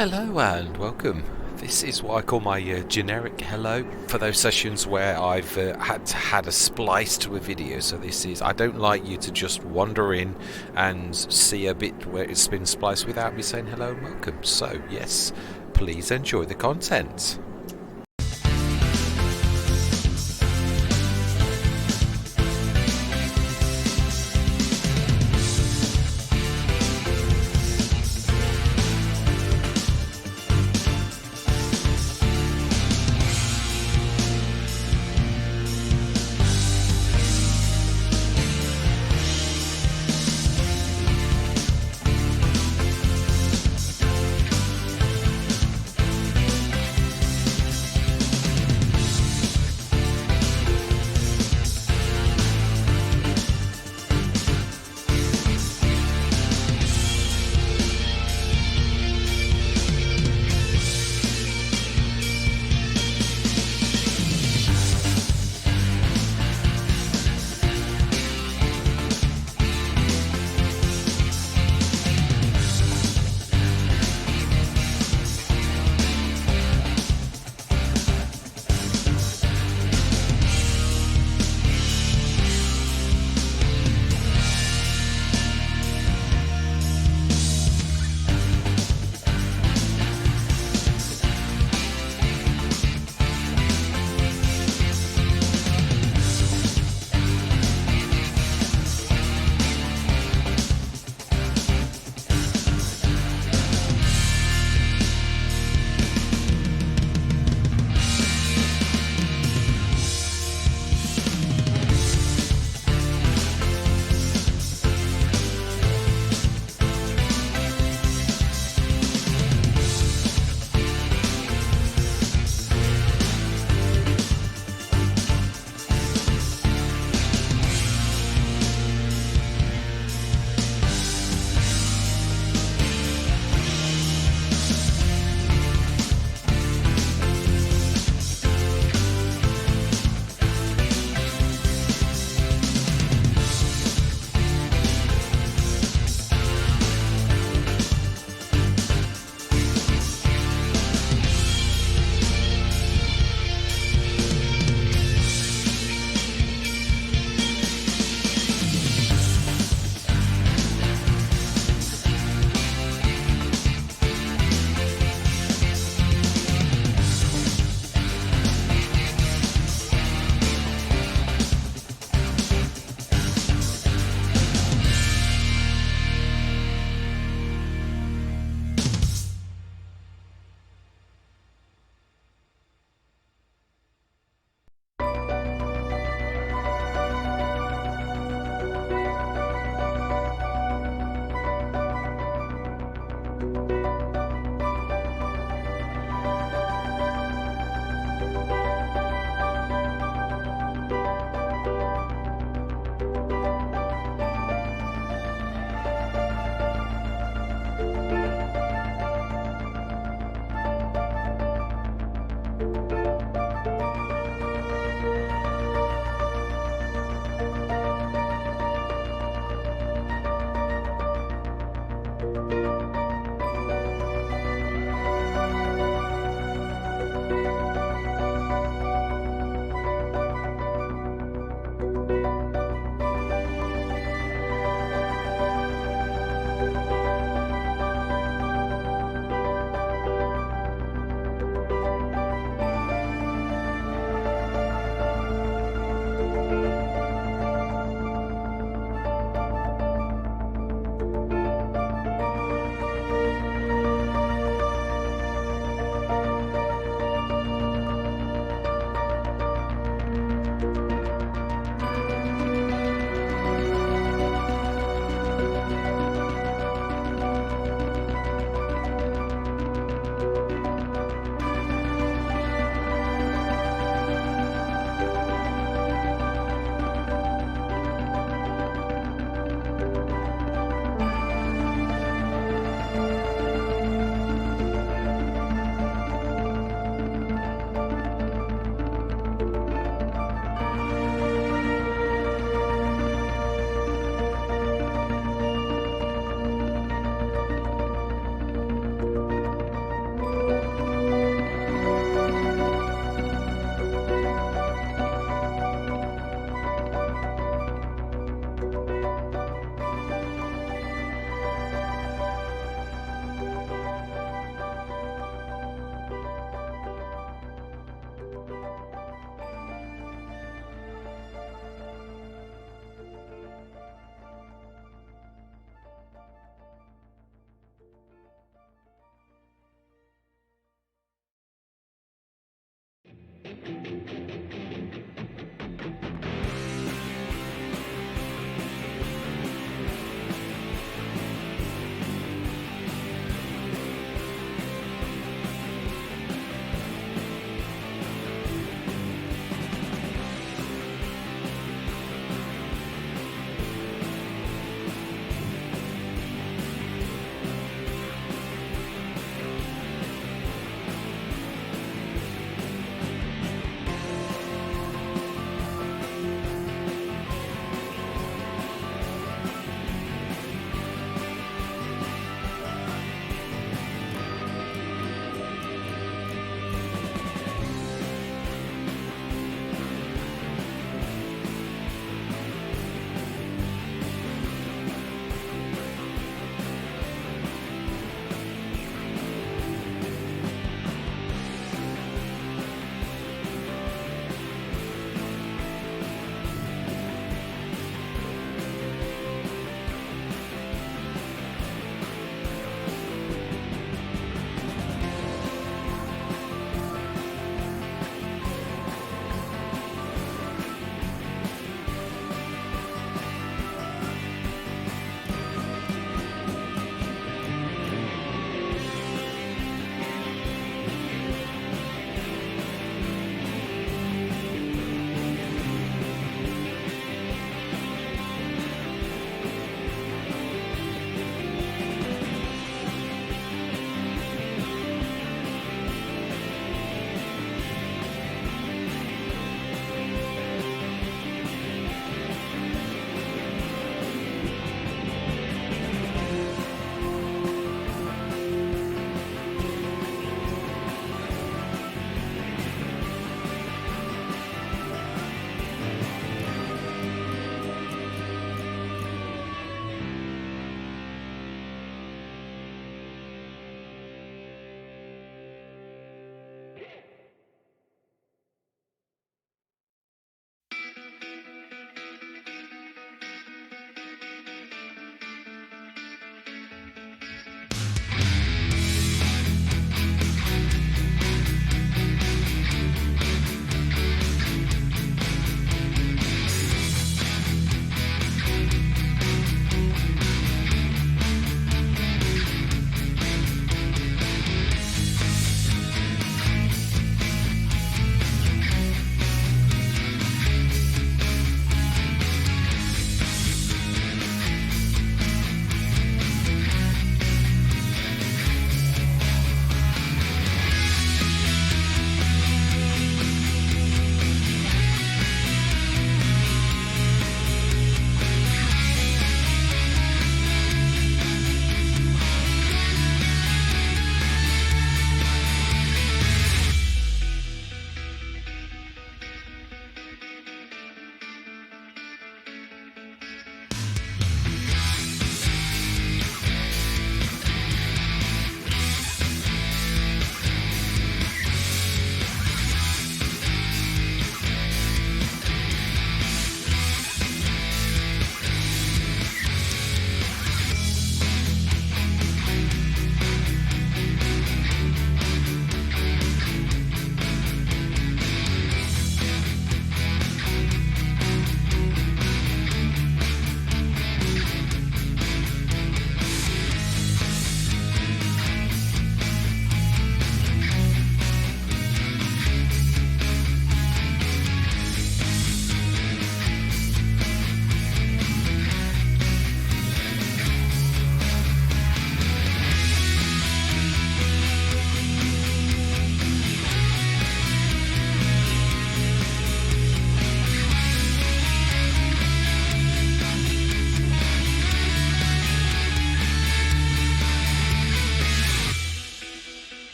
Hello and welcome. This is what I call my generic hello for those sessions where I've had a splice to a video. So this is, I don't like you to just wander in and see a bit where it's been spliced without me saying hello and welcome. So yes, please enjoy the content.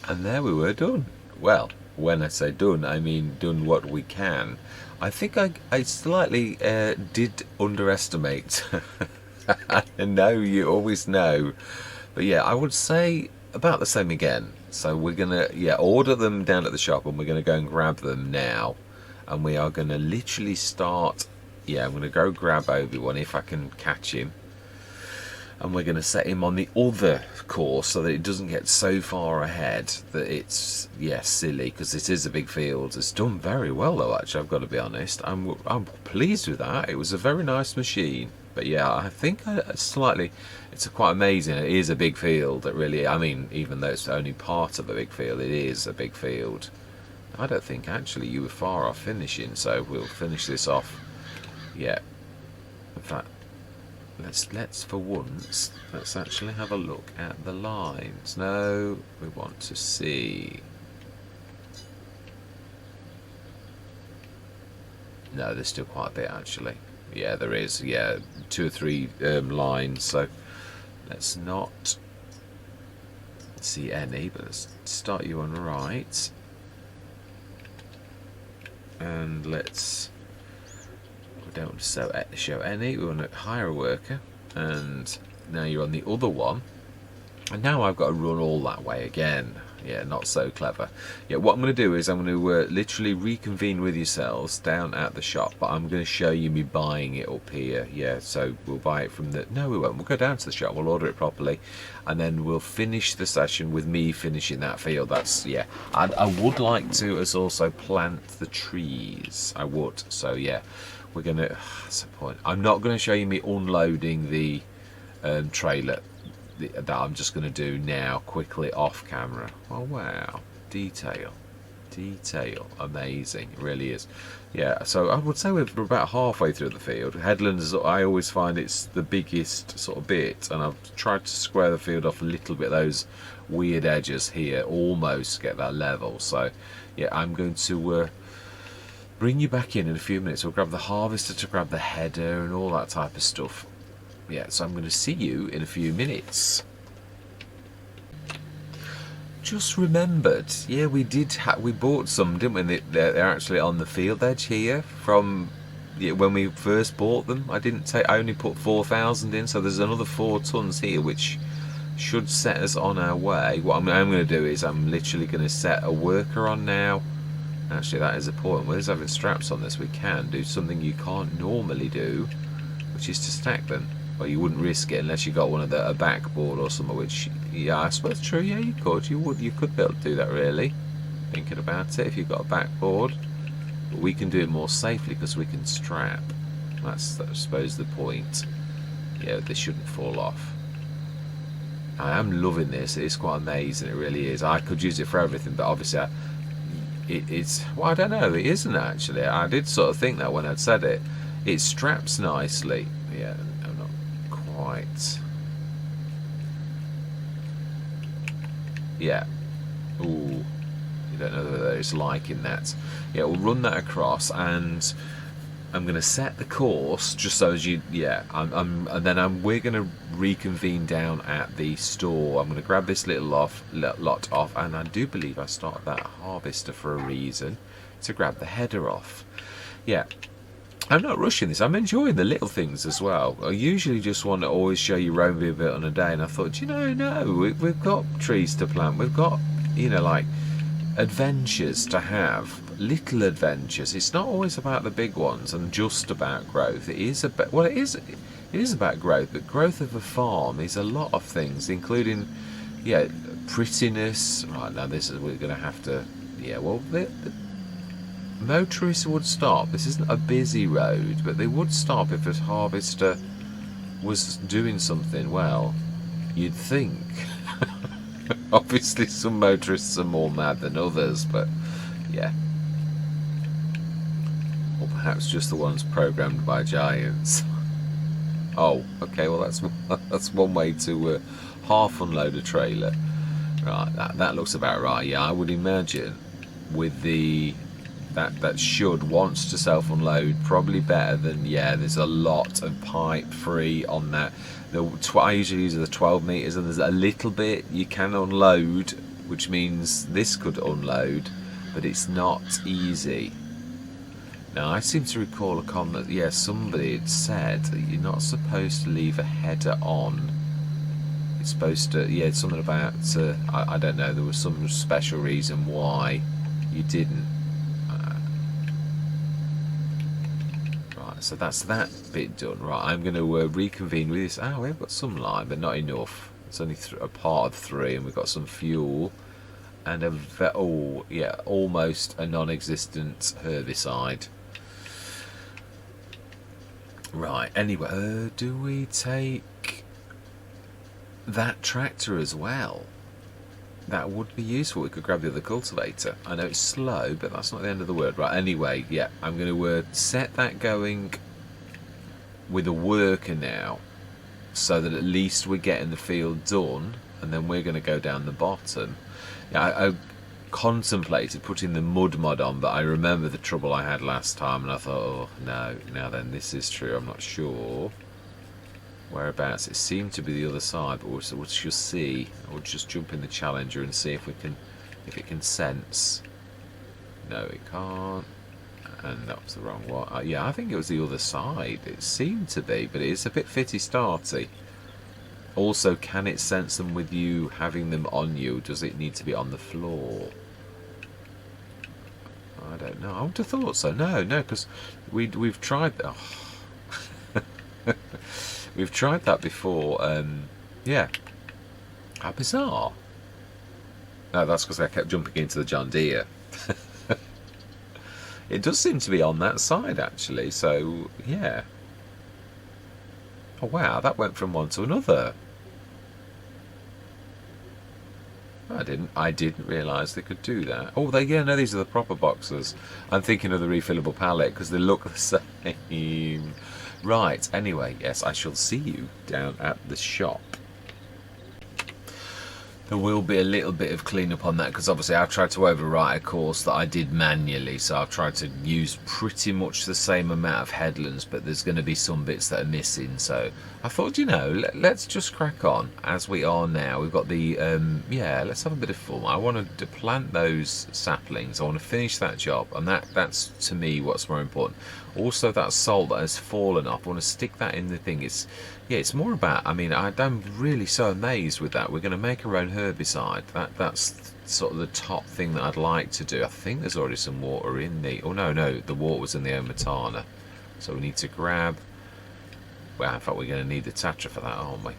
And there we were, done. Well, when I say done, I mean done what we can. I think I slightly did underestimate. I know you always know. But yeah, I would say about the same again. So we're going to, order them down at the shop, and we're going to go and grab them now. And we are going to literally start, I'm going to go grab Obi-Wan if I can catch him. And we're going to set him on the other course so that it doesn't get so far ahead that it's, silly, because it is a big field. It's done very well though, actually, I've got to be honest. I'm pleased with that. It was a very nice machine. But yeah, I think it's quite amazing. It is a big field. It really, I mean, even though it's only part of a big field, it is a big field. I don't think actually you were far off finishing, so we'll finish this off. Yeah. In fact, let's for once, let's actually have a look at the lines. No, we want to see. No, there's still quite a bit actually. Yeah, there is. Yeah, 2 or 3 lines. So let's not see any, but let's start you on right. And let's. We don't want to show any. We want to hire a worker. And now you're on the other one. And now I've got to run all that way again. Yeah, not so clever. Yeah, what I'm going to do is I'm going to literally reconvene with yourselves down at the shop, but I'm going to show you me buying it up here. Yeah, so we'll buy it from the... No, we won't. We'll go down to the shop. We'll order it properly, and then we'll finish the session with me finishing that field. That's, yeah. I would like to as also plant the trees. I would. So, yeah, we're going to... That's the point. I'm not going to show you me unloading the trailer. That I'm just going to do now quickly off camera. Oh wow, detail, amazing, it really is. Yeah, so I would say we're about halfway through the field. Headlands, I always find it's the biggest sort of bit, and I've tried to square the field off a little bit. Those weird edges here almost get that level. So yeah, I'm going to bring you back in a few minutes. We'll grab the harvester to grab the header and all that type of stuff. Yeah, so I'm going to see you in a few minutes. Just remembered, yeah, we bought some, didn't we? They're actually on the field edge here from when we first bought them. I only put 4,000 in, so there's another 4 tons here, which should set us on our way. What I'm going to do is I'm literally going to set a worker on now. Actually, that is important. With us having straps on this, we can do something you can't normally do, which is to stack them. Well, you wouldn't risk it unless you got one of a backboard or something, which, yeah, I suppose true, yeah, you could be able to do that, really, thinking about it, if you've got a backboard. But we can do it more safely because we can strap. That's, I suppose, the point. Yeah, this shouldn't fall off. I am loving this. It's quite amazing, it really is. I could use it for everything, but obviously it's, well, I don't know, it isn't actually. I did sort of think that when I'd said it. It straps nicely. Yeah, quite. Yeah. Ooh. You don't know whether it's liking that. Yeah, we'll run that across, and I'm going to set the course just so as you. Yeah. And then we're going to reconvene down at the store. I'm going to grab this little lot off, and I do believe I started that harvester for a reason, to grab the header off. Yeah. I'm not rushing this. I'm enjoying the little things as well. I usually just want to always show you Romeo a bit on a day, and I thought, no, we've got trees to plant. We've got, like, adventures to have. Little adventures. It's not always about the big ones and just about growth. It is about, well, it is about growth, but growth of a farm is a lot of things, including, prettiness. Right, now we're going to have to, motorists would stop. This isn't a busy road, but they would stop if a harvester was doing something. Well, you'd think. Obviously some motorists are more mad than others, but yeah. Or perhaps just the ones programmed by giants. Oh, okay, well that's one way to half unload a trailer. Right, that looks about right. Yeah, I would imagine with the that should wants to self-unload probably better than, there's a lot of pipe free on that. I usually use the 12 meters, and there's a little bit you can unload which means this could unload, but it's not easy. Now, I seem to recall a comment that, yeah, somebody had said that you're not supposed to leave a header on. It's supposed to, yeah, something about, I don't know, there was some special reason why you didn't. Right, so that's that bit done. Right, I'm going to reconvene with this. Oh, we've got some lime, but not enough. It's only a part of 3, and we've got some fuel. And oh, yeah, almost a non-existent herbicide. Right, anyway, do we take that tractor as well? That would be useful. We could grab the other cultivator. I know it's slow, but that's not the end of the world. Right, anyway, yeah, I'm going to set that going with a worker now, so that at least we're getting the field done, and then we're going to go down the bottom. Yeah, I contemplated putting the mud mod on, but I remember the trouble I had last time, and I thought, oh no, now then, this is true. I'm not sure whereabouts. It seemed to be the other side, but we'll just see. We'll just jump in the Challenger and see if it can sense. No, it can't. And that was the wrong one. Yeah, I think it was the other side. It seemed to be, but it is a bit fitty-starty. Also, can it sense them with you having them on you? Does it need to be on the floor? I don't know. I would have thought so. No, because we've tried that. Oh. We've tried that before. Yeah. How bizarre. No, that's because I kept jumping into the John Deere. It does seem to be on that side, actually. So, yeah. Oh, wow. That went from one to another. I didn't realise they could do that. Oh, yeah, no, these are the proper boxes. I'm thinking of the refillable pallet because they look the same. Right, anyway, yes, I shall see you down at the shop. There will be a little bit of cleanup on that because obviously I've tried to overwrite a course that I did manually, so I've tried to use pretty much the same amount of headlands, but there's going to be some bits that are missing. So I thought, you know, let's just crack on as we are now. We've got the yeah, let's have a bit of fun. I want to plant those saplings. I want to finish that job, and that's to me what's more important. Also, that salt that has fallen off, I want to stick that in the thing. It's more about, I mean, I'm really so amazed with that. We're going to make our own herbicide. That's sort of the top thing that I'd like to do. I think there's already some water in the, oh no, the water was in the Omatana. So we need to grab, well, in fact, we're going to need the Tatra for that, aren't we?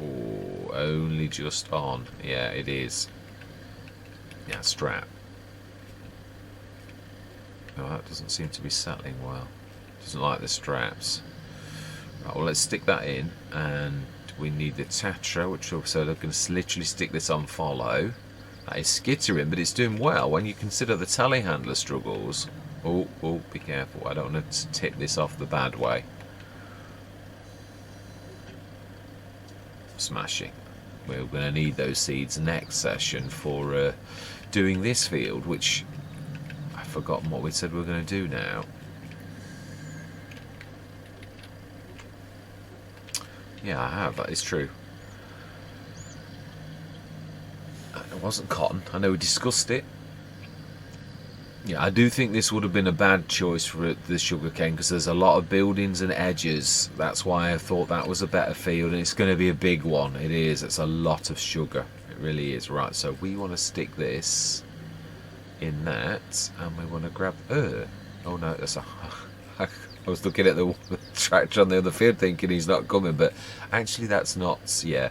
Oh, only just on. Yeah, it is. Yeah, strap. No, that doesn't seem to be settling well. Doesn't like the straps. Right, well, let's stick that in, and we need the Tatra, which also I can literally stick this on follow. That is skittering, but it's doing well when you consider the telehandler struggles. Oh, be careful. I don't want to tip this off the bad way. Smashing. We're going to need those seeds next session for doing this field, which I've forgotten what we said we were going to do now. Yeah, I have. That is true. It wasn't cotton. I know we discussed it. Yeah, I do think this would have been a bad choice for the sugarcane because there's a lot of buildings and edges. That's why I thought that was a better field, and it's going to be a big one. It is. It's a lot of sugar. It really is. Right, so we want to stick this in that, and we want to grab... oh no, that's a... I was looking at the tractor on the other field thinking he's not coming, but actually that's not... Yeah,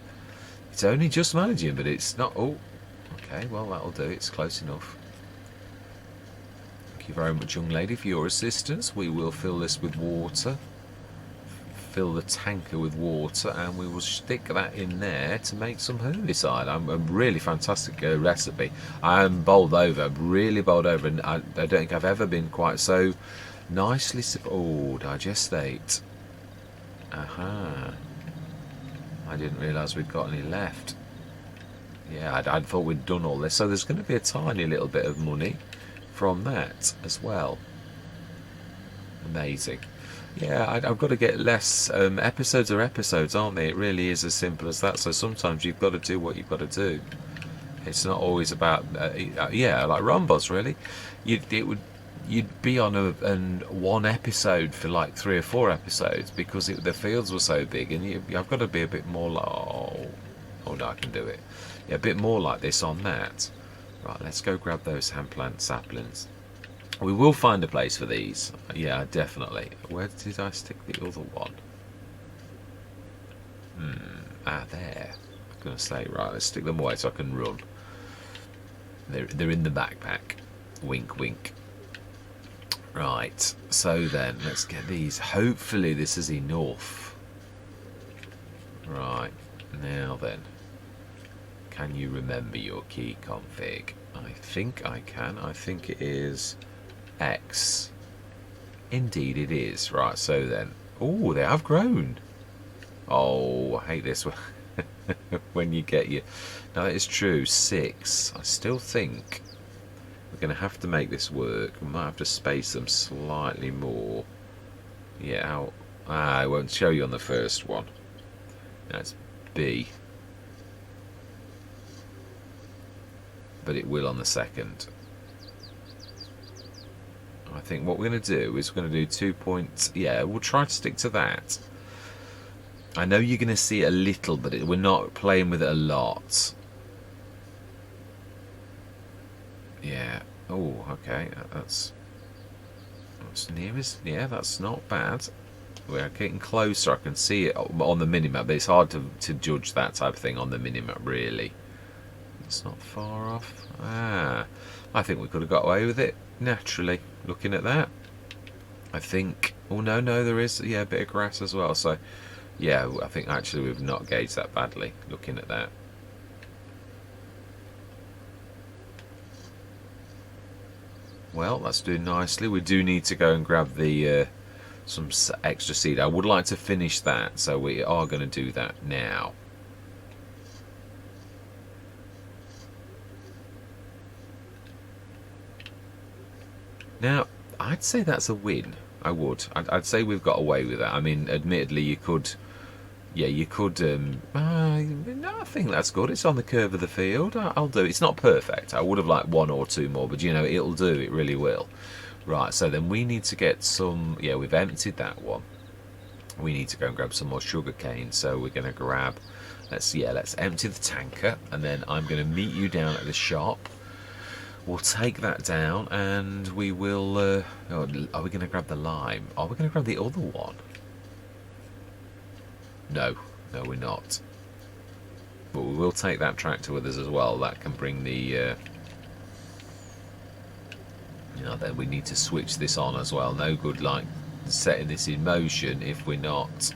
it's only just managing, but it's not... Oh, okay, well, that'll do. It's close enough. Thank you very much, young lady, for your assistance. We will fill this with water. Fill the tanker with water, and we will stick that in there to make some herbicide. A really fantastic recipe. I am bowled over, really bowled over, and I don't think I've ever been quite so nicely... Oh, digestate. Aha. I didn't realise we'd got any left. Yeah, I thought we'd done all this. So there's going to be a tiny little bit of money from that as well. Amazing. Yeah, I've got to get less. Episodes are episodes, aren't they? It really is as simple as that. So sometimes you've got to do what you've got to do. It's not always about yeah, like Rombos really. You'd be on one episode for like 3 or 4 episodes because the fields were so big, and I've got to be a bit more like oh no, I can do it. Yeah, a bit more like this on that. Right, let's go grab those hand plant saplings. We will find a place for these. Yeah, definitely. Where did I stick the other one? There. I'm gonna say, right, let's stick them away so I can run. They're in the backpack. Wink, wink. Right, so then let's get these. Hopefully this is enough. Right, now then, can you remember your key config? I think I can. I think it is X. Indeed it is. Right, so then, oh, they have grown. Oh, I hate this one. When you get your... Now that is true, 6. I still think we're going to have to make this work. We might have to space them slightly more. Yeah, I won't show you on the first one. That's B. But it will on the second. I think what we're going to do is we're going to do 2 points. Yeah, we'll try to stick to that. I know you're going to see it a little, but we're not playing with it a lot. Yeah. Oh, okay. That's near as... Yeah, that's not bad. We're getting closer. I can see it on the minimap, but it's hard to judge that type of thing on the minimap, really. It's not far off. I think we could have got away with it naturally, looking at that. I think... Oh, no, there is, yeah, a bit of grass as well, so... Yeah, I think actually we've not gauged that badly, looking at that. Well, that's doing nicely. We do need to go and grab the some extra seed. I would like to finish that, so we are going to do that now. Now, I'd say that's a win. I would. I'd say we've got away with that. I mean, admittedly, you could... Yeah, you could... no, I think that's good. It's on the curve of the field. I'll do it. It's not perfect. I would have liked 1 or 2 more, but, you know, it'll do. It really will. Right, so then we need to get some... Yeah, we've emptied that one. We need to go and grab some more sugar cane. So we're going to grab... Let's empty the tanker, and then I'm going to meet you down at the shop. We'll take that down, and we will... are we going to grab the lime? Are we going to grab the other one? No, we're not. But we will take that tractor with us as well. That can bring the... you know, then we need to switch this on as well. No good, like, setting this in motion if we're not...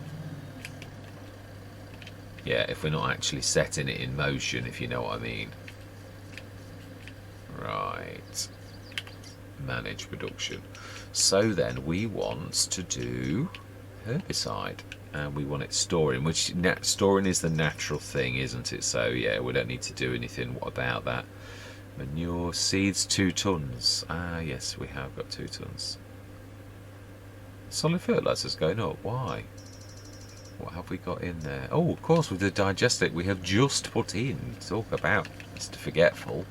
Yeah, if we're not actually setting it in motion, if you know what I mean. Right, manage production. So then we want to do herbicide, and we want it storing, which storing is the natural thing, isn't it? So yeah, we don't need to do anything about that. Manure, seeds, 2 tons. Yes, we have got 2 tons. Solid fertilizers going up. Why? What have we got in there? Oh, of course, with the digestate we have just put in. Talk about Mr. Forgetful.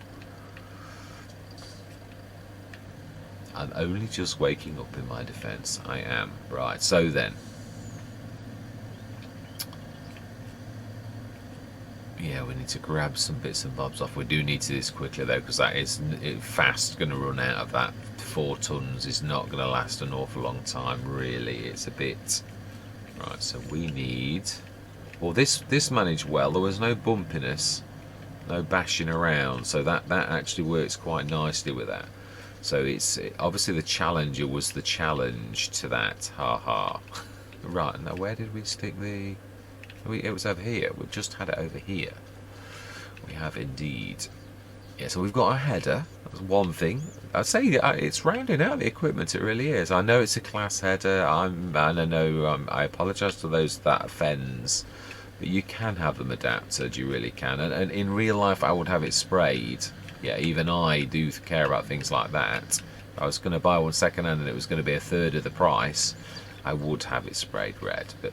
I'm only just waking up, in my defence. I am. Right, so then. Yeah, we need to grab some bits and bobs off. We do need to do this quickly, though, because that is fast going to run out of that. 4 tons is not going to last an awful long time, really. It's a bit... Right, so we need... Well, this managed well. There was no bumpiness, no bashing around, so that actually works quite nicely with that. So it's obviously the challenger was the challenge to that. Ha. Right, now where did we stick the... It was over here. We've just had it over here. We have indeed. Yeah, so we've got a header. That's one thing. I'd say it's rounding out the equipment. It really is. I know it's a class header. I apologise to those that offends. But you can have them adapted. You really can. And in real life, I would have it sprayed. Yeah, even I do care about things like that. If I was going to buy one second-hand and it was going to be a third of the price, I would have it sprayed red. But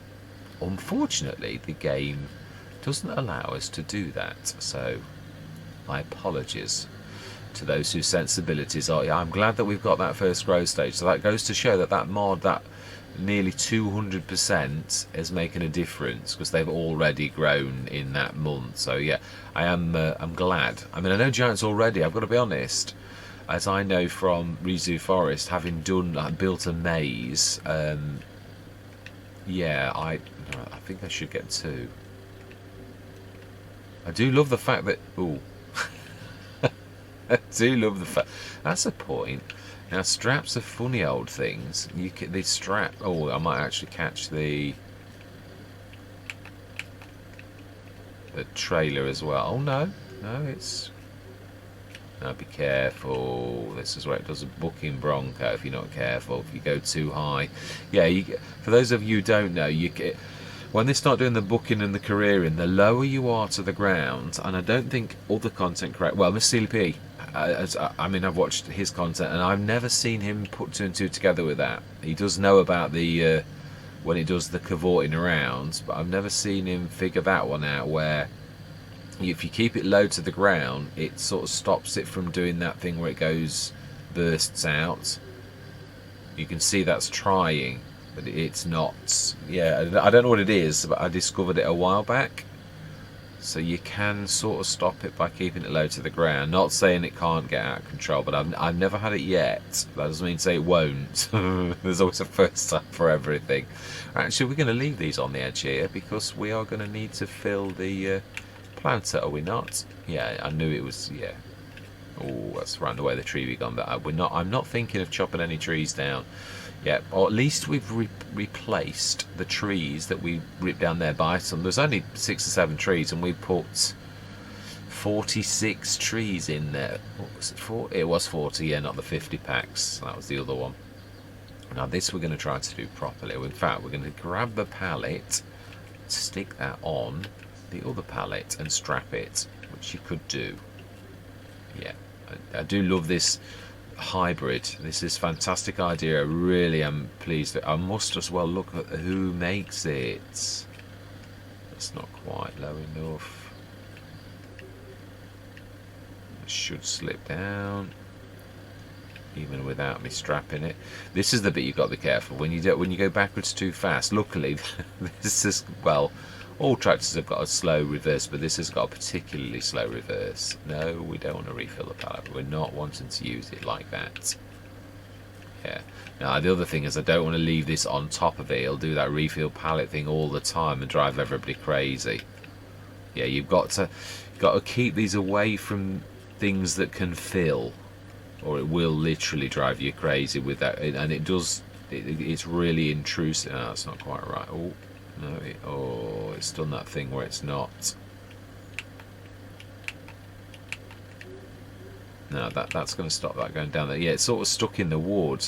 unfortunately, the game doesn't allow us to do that. So My apologies to those whose sensibilities are. I'm glad that we've got that first growth stage. So that goes to show that that mod, that nearly 200%, is making a difference because they've already grown in that month. So yeah, I'm glad. I mean, I know giants already. I've got to be honest, as I know from Rizu Forest, having built a maze. Yeah, I think I should get 2. I do love the fact that I do love the fact. That's a point. Now, straps are funny old things. They strap. Oh, I might actually catch the trailer as well. Oh no, it's. Now be careful. This is where it does a booking bronco. If you're not careful, if you go too high, yeah. For those of you who don't know, when they start doing the booking and the careering, the lower you are to the ground, and I don't think other content creators. Well, Mr. CLP. I mean, I've watched his content, and I've never seen him put 2 and 2 together with that. He does know about the when it does the cavorting around, but I've never seen him figure that one out. Where if you keep it low to the ground, it sort of stops it from doing that thing where it bursts out. You can see that's trying, but it's not. Yeah, I don't know what it is, but I discovered it a while back. So you can sort of stop it by keeping it low to the ground. Not saying it can't get out of control, but I've never had it yet. That doesn't mean to say it won't. There's always a first time for everything. Actually, we're going to leave these on the edge here because we are going to need to fill the planter, are we not? Yeah, I knew it was. Yeah. Oh, that's around the way the tree we gone. But I'm not thinking of chopping any trees down. Yeah, or at least we've replaced the trees that we ripped down there by some. There's only 6 or 7 trees, and we put 46 trees in there. What was it, 40? It was 40, yeah, not the 50 packs. That was the other one. Now this we're going to try to do properly. In fact, we're going to grab the pallet, stick that on the other pallet, and strap it, which you could do. Yeah, I do love this hybrid. This is a fantastic idea. I really am pleased. I must as well look at who makes it. That's not quite low enough. It should slip down even without me strapping it. This is the bit you've got to be careful when you go backwards too fast. Luckily this is, well, all tractors have got a slow reverse, but this has got a particularly slow reverse. No, we don't want to refill the pallet. We're not wanting to use it like that. Yeah. Now, the other thing is I don't want to leave this on top of it. It'll do that refill pallet thing all the time and drive everybody crazy. Yeah, you've got to keep these away from things that can fill, or it will literally drive you crazy with that. And it does. It's really intrusive. No, that's not quite right. Oh. No, it's done that thing where it's not. No, that's going to stop that going down there. Yeah, it's sort of stuck in the wood.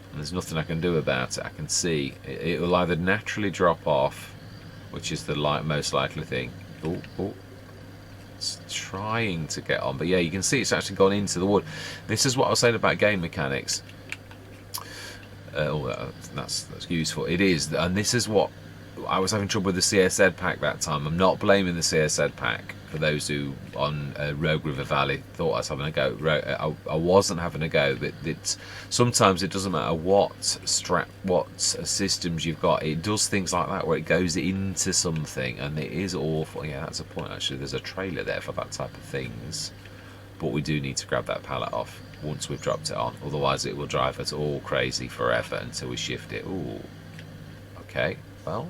And there's nothing I can do about it. I can see it will either naturally drop off, which is the most likely thing. Oh, it's trying to get on, but yeah, you can see it's actually gone into the wood. This is what I was saying about game mechanics. That's useful. It is, and this is what I was having trouble with the CSZ pack that time. I'm not blaming the CSZ pack for those who on Rogue River Valley thought I was having a go. I wasn't having a go, but sometimes it doesn't matter what systems you've got. It does things like that where it goes into something, and it is awful. Yeah, that's a point actually. There's a trailer there for that type of things, but we do need to grab that pallet off once we've dropped it on, otherwise it will drive us all crazy forever until we shift it. Ooh, okay, well.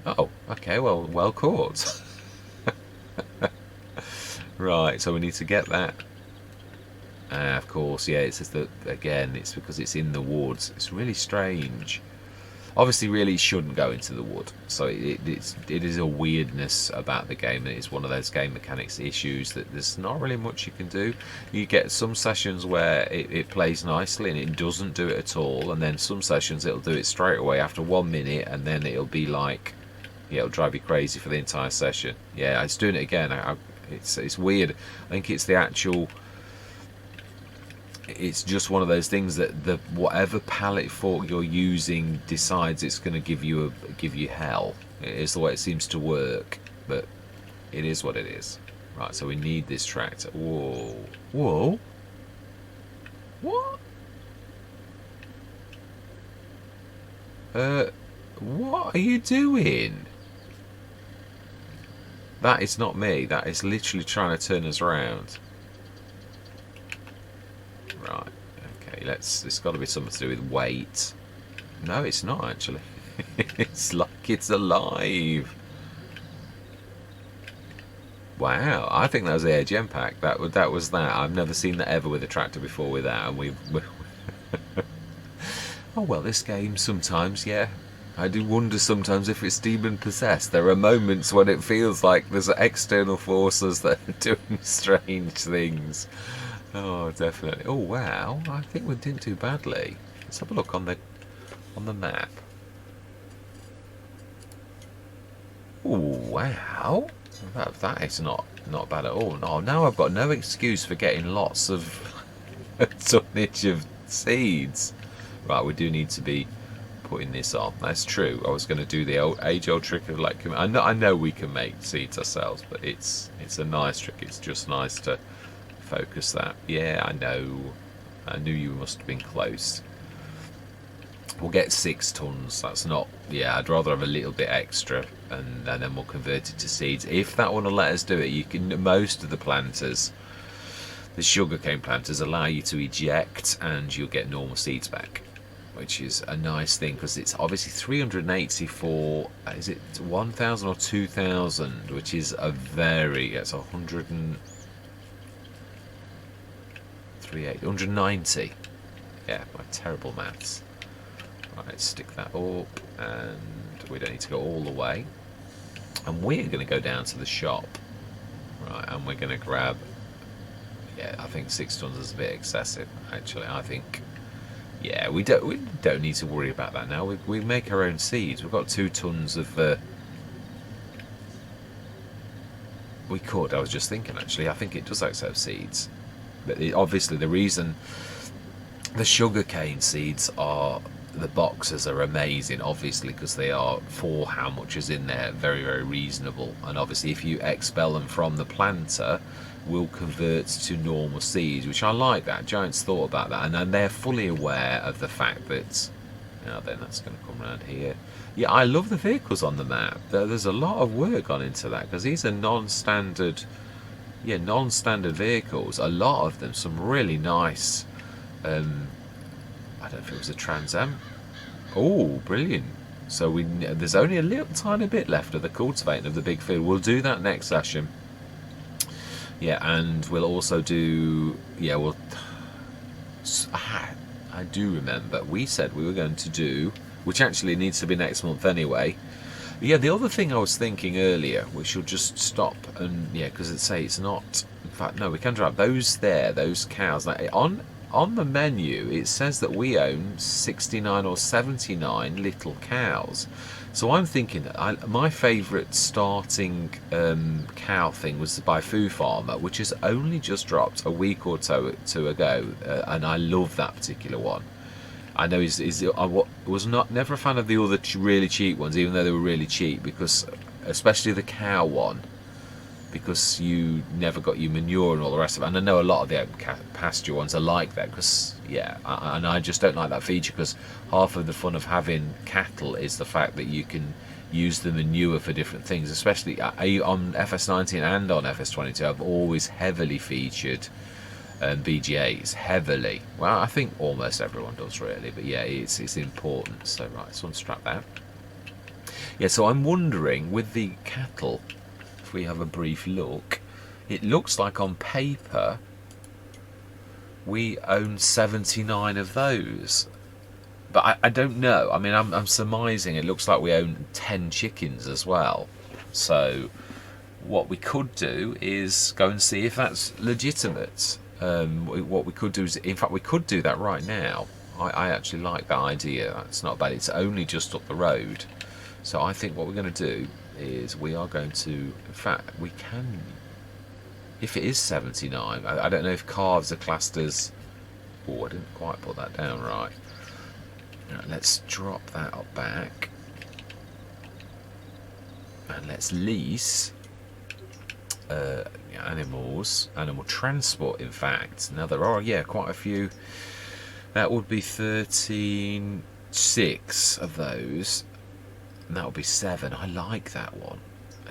Oh, okay, well caught. Right, so we need to get that. Of course, yeah, it's just that, again, it's because it's in the woods. It's really strange. Obviously, really shouldn't go into the wood. So it is a weirdness about the game, and it's one of those game mechanics issues that there's not really much you can do. You get some sessions where it plays nicely and it doesn't do it at all, and then some sessions it'll do it straight away after 1 minute, and then it'll be like, yeah, it'll drive you crazy for the entire session. Yeah, it's doing it again. It's weird. I think it's the actual. It's just one of those things that whatever pallet fork you're using decides it's going to give you hell. It is the way it seems to work. But It is what it is. Right, so we need this tractor. Whoa. Whoa. What? What are you doing? That is not me. That is literally trying to turn us around. Right. Okay, it's got to be something to do with weight. No, it's not actually. It's like it's alive. Wow, I think that was the air gem pack. That was that. I've never seen that ever with a tractor before with that, and we. Oh well, this game sometimes, yeah. I do wonder sometimes if it's demon possessed. There are moments when it feels like there's external forces that are doing strange things. Oh, definitely. Oh wow, I think we didn't do badly. Let's have a look on the map. Oh wow. That is not bad at all. No, now I've got no excuse for getting lots of tonnage of seeds. Right, we do need to be putting this on. That's true. I was going to do the age-old trick of like. I know we can make seeds ourselves, but it's a nice trick. It's just nice to focus that. Yeah, I know. I knew you must have been close. We'll get 6 tons. That's not. Yeah, I'd rather have a little bit extra, and then we'll convert it to seeds. If that one will let us do it, you can. Most of the planters, the sugarcane planters, allow you to eject, and you'll get normal seeds back, which is a nice thing because it's obviously 384. Is it 1,000 or 2,000? Which is a very. It's 190. Yeah, my terrible maths. Right, let's stick that up, and we don't need to go all the way. And we're going to go down to the shop, right? And we're going to grab. Yeah, I think 6 tons is a bit excessive. Actually, I think. Yeah, we don't need to worry about that now. We make our own seeds. We've got 2 tons of. We could. I was just thinking. Actually, I think it does accept seeds. But obviously, the reason the sugarcane seeds are. The boxes are amazing, obviously, because they are, for how much is in there, very, very reasonable. And obviously, if you expel them from the planter, will convert to normal seeds, which I like that. Giants thought about that, and then they're fully aware of the fact that. Now then, that's going to come around here. Yeah, I love the vehicles on the map. There's a lot of work gone into that because these are non-standard vehicles. A lot of them, some really nice. I don't know if it was a Trans Am. Oh, brilliant. So there's only a little tiny bit left of the cultivating of the big field. We'll do that next session. Yeah, and we'll also do... Yeah, I do remember we said we were going to do... Which actually needs to be next month anyway. Yeah, the other thing I was thinking earlier, we should just stop and... Yeah, because it's not... In fact, no, we can drive those cows. Like, on the menu, it says that we own 69 or 79 little cows. So I'm thinking that my favourite starting cow thing was by Foo Farmer, which has only just dropped a week or two ago, and I love that particular one. I know I was never a fan of the other really cheap ones, even though they were really cheap, because especially the cow one. Because you never got your manure and all the rest of it. And I know a lot of the open pasture ones are like that because, yeah, and I just don't like that feature because half of the fun of having cattle is the fact that you can use the manure for different things, especially on FS19 and on FS22. I've always heavily featured BGAs, heavily. Well, I think almost everyone does really, but yeah, it's important. So, right, let's unstrap that. Yeah, so I'm wondering with the cattle... If we have a brief look, it looks like on paper we own 79 of those, but I don't know. I mean, I'm surmising it looks like we own 10 chickens as well. So what we could do is go and see if that's legitimate. What we could do is, in fact, we could do that right now. I actually like that idea. That's not bad. It's only just up the road. So I think what we're going to do is we are going to, in fact, we can, if it is 79, I don't know if calves are classed as, oh, I didn't quite put that down right. Now, let's drop that up back, and let's lease animals, animal transport in fact. Now there are, yeah, quite a few. That would be 13, 6 of those, and that would be 7. I like that one.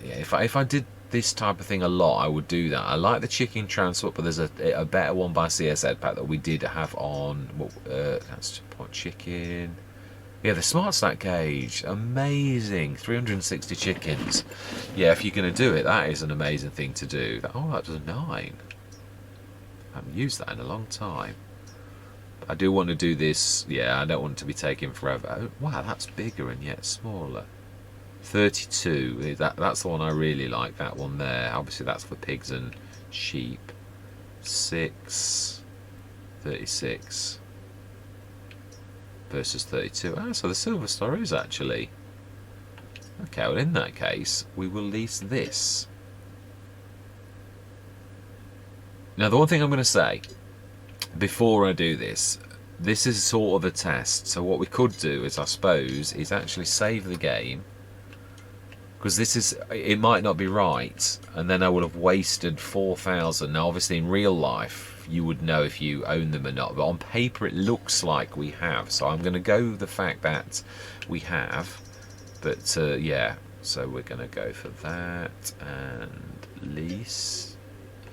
Yeah, if I did this type of thing a lot, I would do that. I like the chicken transport, but there's a better one by CS Edpack that we did have on. That's point chicken. Yeah, the Smart Snack Cage, amazing, 360 chickens. Yeah, if you're going to do it, that is an amazing thing to do. Oh, that does 9. I haven't used that in a long time. I do want to do this. Yeah, I don't want it to be taking forever. Oh, wow, that's bigger and yet smaller. 32. That's the one I really like. That one there. Obviously, that's for pigs and sheep. 6. 36. Versus 32. Ah, so the Silver Star is actually. Okay, well, in that case, we will lease this. Now, the one thing I'm going to say before I do this is sort of a test. So what we could do is, I suppose, is actually save the game, because it might not be right, and then I would have wasted 4,000. Now, obviously, in real life, you would know if you own them or not, but on paper, it looks like we have. So I'm going to go with the fact that we have, but yeah. So we're going to go for that and lease.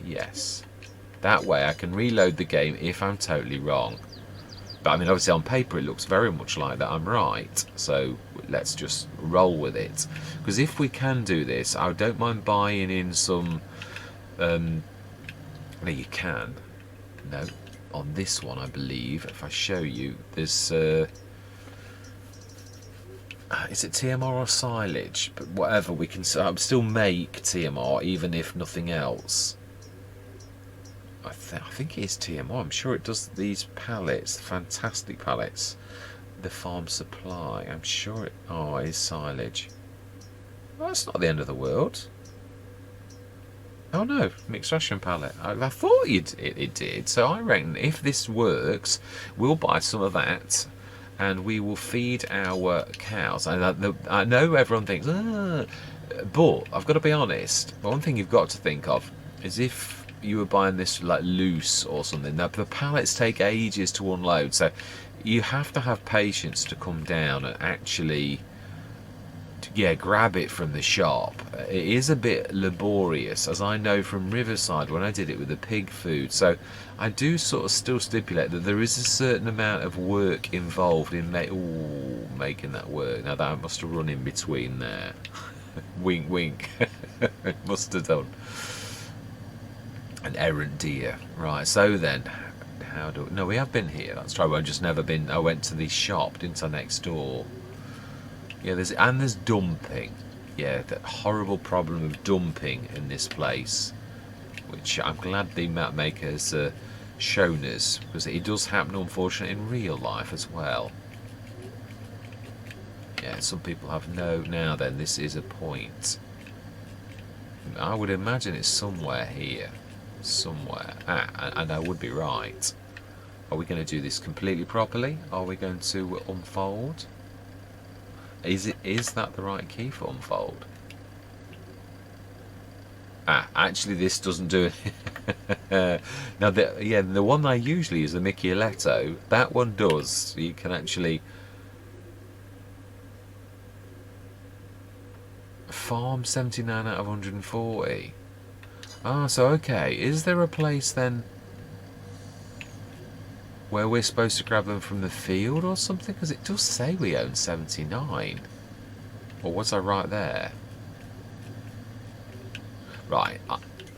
Yes. That way I can reload the game if I'm totally wrong. But I mean, obviously on paper it looks very much like that I'm right. So let's just roll with it. Because if we can do this, I don't mind buying in some... no, you can. No. On this one, I believe, if I show you, there's... is it TMR or silage? But whatever, we can still make TMR even if nothing else. I think it is TMR. I'm sure it does these pallets, fantastic pallets. The farm supply. I'm sure it. Oh, it is silage. Well, that's not the end of the world. Oh no, mixed ration pallet. I thought it did. So I reckon if this works, we'll buy some of that, and we will feed our cows. And I know everyone thinks, but I've got to be honest. One thing you've got to think of is if you were buying this like loose or something. Now the pallets take ages to unload, so you have to have patience to come down and actually, grab it from the shop. It is a bit laborious, as I know from Riverside when I did it with the pig food. So I do sort of still stipulate that there is a certain amount of work involved in making that work. Now that must have run in between there. Wink, wink. It must have done. An errant deer. Right, so then, no, we have been here. That's right, I've just never been. I went to the shop, didn't I, next door? Yeah, there's dumping. Yeah, that horrible problem of dumping in this place, which I'm glad the map maker has shown us, because it does happen, unfortunately, in real life as well. Yeah, some people have no... Now then, this is a point. I would imagine it's somewhere here. Somewhere. And I would be right. Are we going to do this completely properly? Are we going to unfold? Is that the right key for unfold? Actually this doesn't do it. Now the one I usually use, the Micheletto, that one does. You can actually farm 79 out of 140. So okay, is there a place then where we're supposed to grab them from the field or something? Because it does say we own 79. Or was I right there? Right,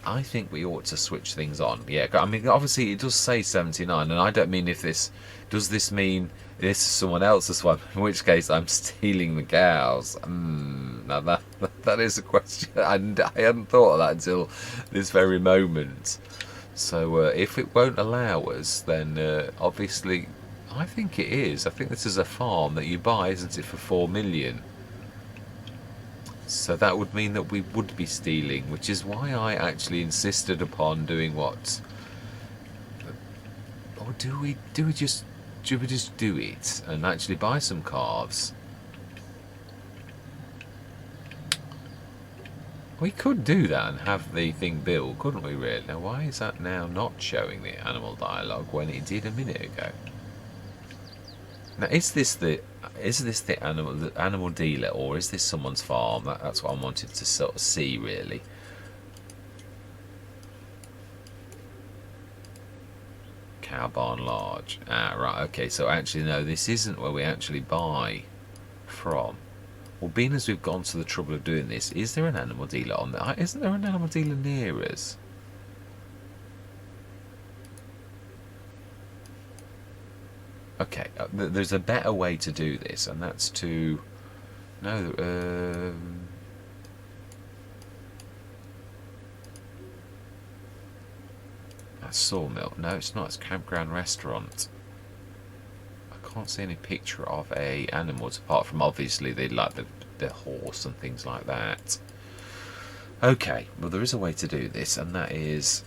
I think we ought to switch things on. Yeah, I mean, obviously it does say 79, and I don't mean if this... Does this mean this is someone else's one? In which case I'm stealing the cows. Now that is a question. I hadn't thought of that until this very moment. So if it won't allow us, then obviously I think it is. I think this is a farm that you buy, isn't it, for 4 million? So that would mean that we would be stealing, which is why I actually insisted upon doing what? Or do we just do it and actually buy some calves? We could do that and have the thing built, couldn't we, really? Now, why is that now not showing the animal dialogue when it did a minute ago? Now, is this the animal dealer, or is this someone's farm? That's what I wanted to sort of see, really. Cow barn large. Ah, right. Okay. So actually, no, this isn't where we actually buy from. Well, being as we've gone to the trouble of doing this, is there an animal dealer on there? Isn't there an animal dealer near us? Okay, there's a better way to do this, and that's to... No, that's Sawmill. No, it's not. It's Campground Restaurant. I can't see any picture of a animals apart from obviously they like the horse and things like that. Okay, well there is a way to do this, and that is...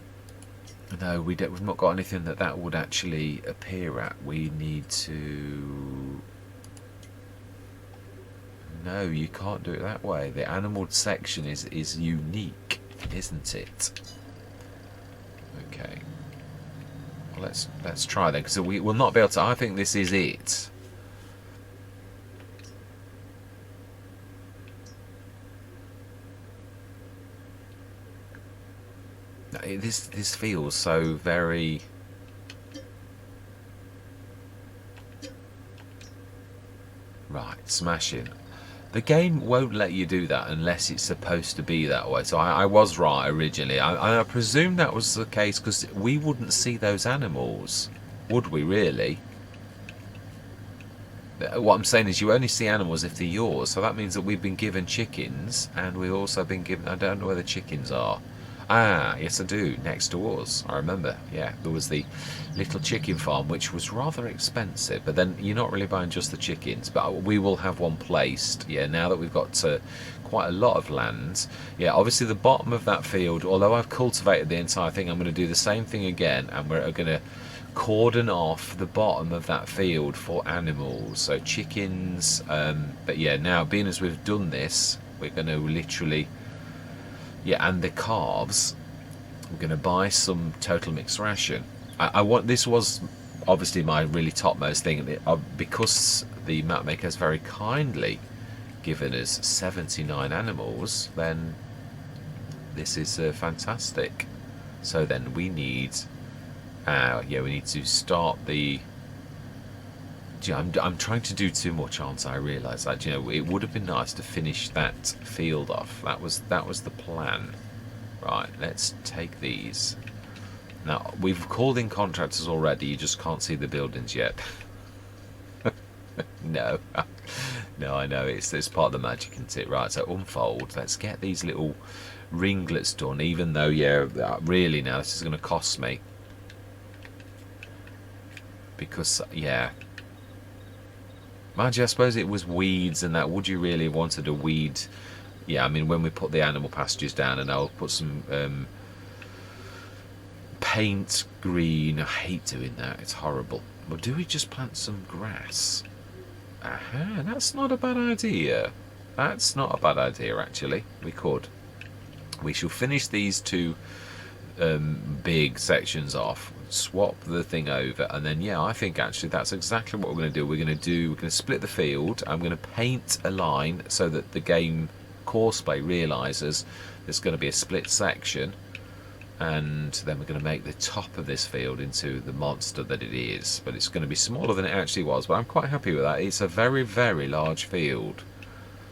No, we've not got anything that would actually appear at. We need to... No, you can't do it that way. The animal section is unique, isn't it? Okay. Well, let's try then, because we will not be able to... I think this is it. This feels so very... Right, smashing. The game won't let you do that unless it's supposed to be that way. So I was right originally. I presume that was the case because we wouldn't see those animals, would we really? What I'm saying is you only see animals if they're yours. So that means that we've been given chickens, and we've also been given... I don't know where the chickens are. Ah, yes I do, next to us. I remember, yeah, there was the little chicken farm, which was rather expensive, but then you're not really buying just the chickens, but we will have one placed, yeah, now that we've got quite a lot of land. Yeah, obviously the bottom of that field, although I've cultivated the entire thing, I'm going to do the same thing again, and we're going to cordon off the bottom of that field for animals, so chickens, but yeah, now being as we've done this, we're going to literally... Yeah, and the calves, I'm going to buy some total mixed ration. I want... This was obviously my really topmost thing, because the map maker has very kindly given us 79 animals, then this is fantastic. So then we need... yeah, we need to start the... I'm trying to do too much, aren't I? I realise that. You know, it would have been nice to finish that field off. That was the plan. Right, let's take these. Now we've called in contractors already. You just can't see the buildings yet. No, no, I know it's part of the magic, isn't it? Right, so unfold. Let's get these little ringlets done. Even though, yeah, really now this is going to cost me because, yeah. Mind you, I suppose it was weeds and that. Would you really wanted a weed? Yeah, I mean, when we put the animal pastures down, and I'll put some paint green. I hate doing that. It's horrible. But do we just plant some grass? Aha, that's not a bad idea. That's not a bad idea, actually. We could. We shall finish these two big sections off, swap the thing over, and then yeah, I think actually that's exactly what we're going to do. We're going to split the field. I'm going to paint a line so that the game courseplay realizes there's going to be a split section, and then we're going to make the top of this field into the monster that it is, but it's going to be smaller than it actually was, but I'm quite happy with that. It's a very, very large field.